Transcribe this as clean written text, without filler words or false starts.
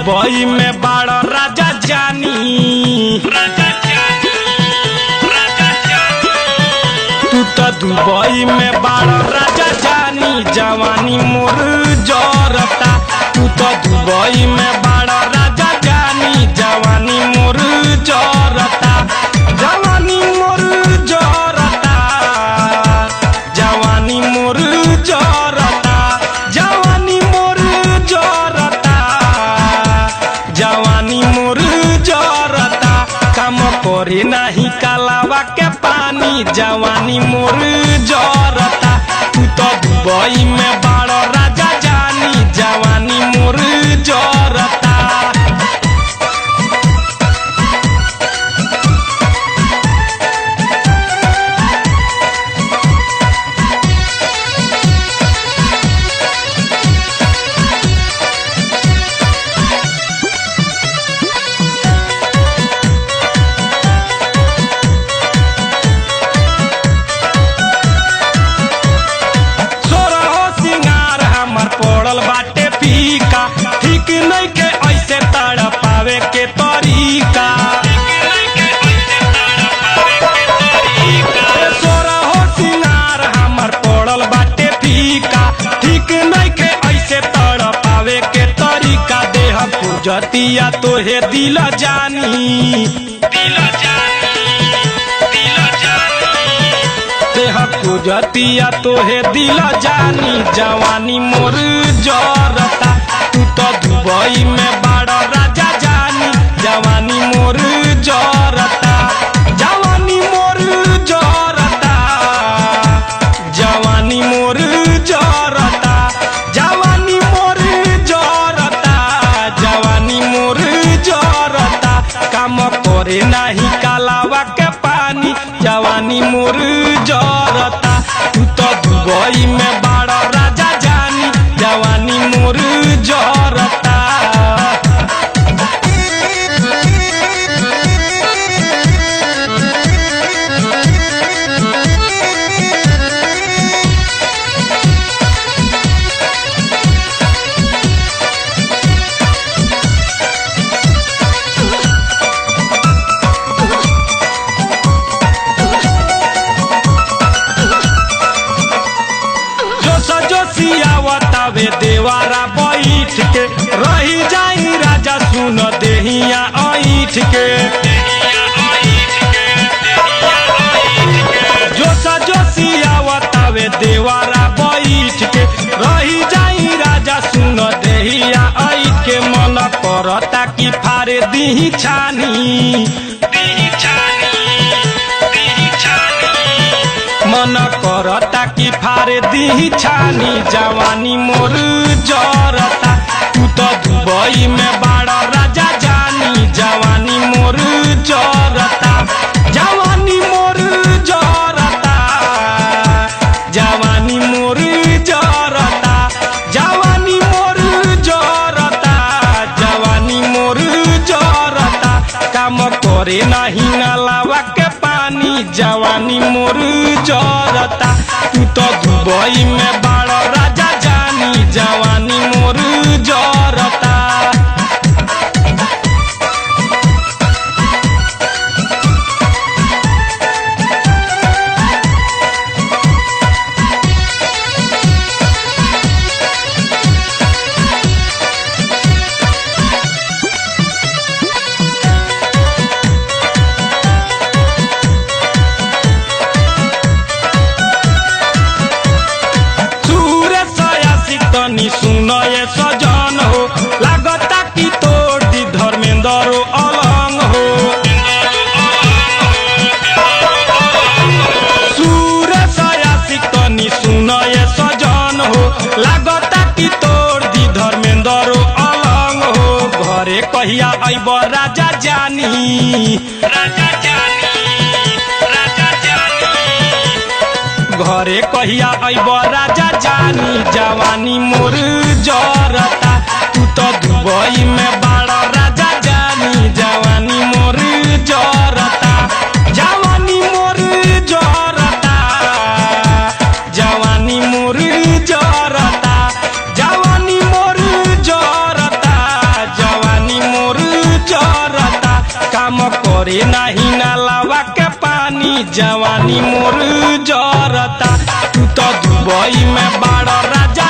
Dubai में बड़ा राजा जानी तू तो दुबई में बड़ा राजा जानी जवानी मोर जरता तू तो दुबई में बड़ा राजा जानी जवानी मोर जरता जवानी मोर जरता जवानी मोर जरता जवानी मोर जरता जवानी मोर जरता काम करे नाही कालावा के पानी जवानी मोर जरता तू तो दुबई में बड़ा राजा जानी जवानी मोर जरता बाटे फीका ठीक नहीं के ऐसे तड़पावे के तरीका सोरा हो सिंगार हमर पड़ल बाटे फीका ठीक नहीं के ऐसे तड़पावे के तरीका देह पूजतिया तोहे दिल जानी देह पूजतिया तोहे दिल जानी जवानी मोर जरता तू तो दुबई में बड़ा राजा जानी जवानी मोर जरता जवानी मोर जरता जवानी मोर जरता जवानी मोर जरता जवानी मोर जरता काम करे नाही कालावा के पानी जवानी मोर जरता तू तो दुबई में बड़ा राजा जानी जवानी मोर जरता सियावतावे देवारा बैठ के रही जाई राजा सुन देहिया ऐठ के जोसा जोसियावतावे देवारा बैठ के रही जाई राजा सुन देहिया ऐठ के मन करता कि फारे दीही छानी मन करता कि फारे दी छानी जवानी मोर जरता तू तो दुबई में बड़ा राजा जानी जवानी मोर जरता जवानी मोर जरता जवानी मोर जरता जवानी मोर जरता जवानी मोर जरता काम करे नाही नालावा के पानी जवानी मोर जरता तू तो दुबई में बड़ा राजा जानी जवानी मोर जरता तनी सुनो ये सजन हो लागता कि तोड़ दी धर्मेंद्र अलंग हो सूरज आशिक तनी सुनो ये सजन हो लागता कि तोड़ दी धर्मेंद्र अलंग हो घरे कहिया अइब राजा जानी घरे कहिया अइब राजा जानी जवानी मोर जरता तू तो दुबई में बड़ा राजा जानी जवानी मोर जरता जवानी मोर जरता जवानी मोर जरता जवानी मोर जरता जवानी नाही नालावा के पानी जवानी मोर जरता तू तो दुबई में बाड़ राजा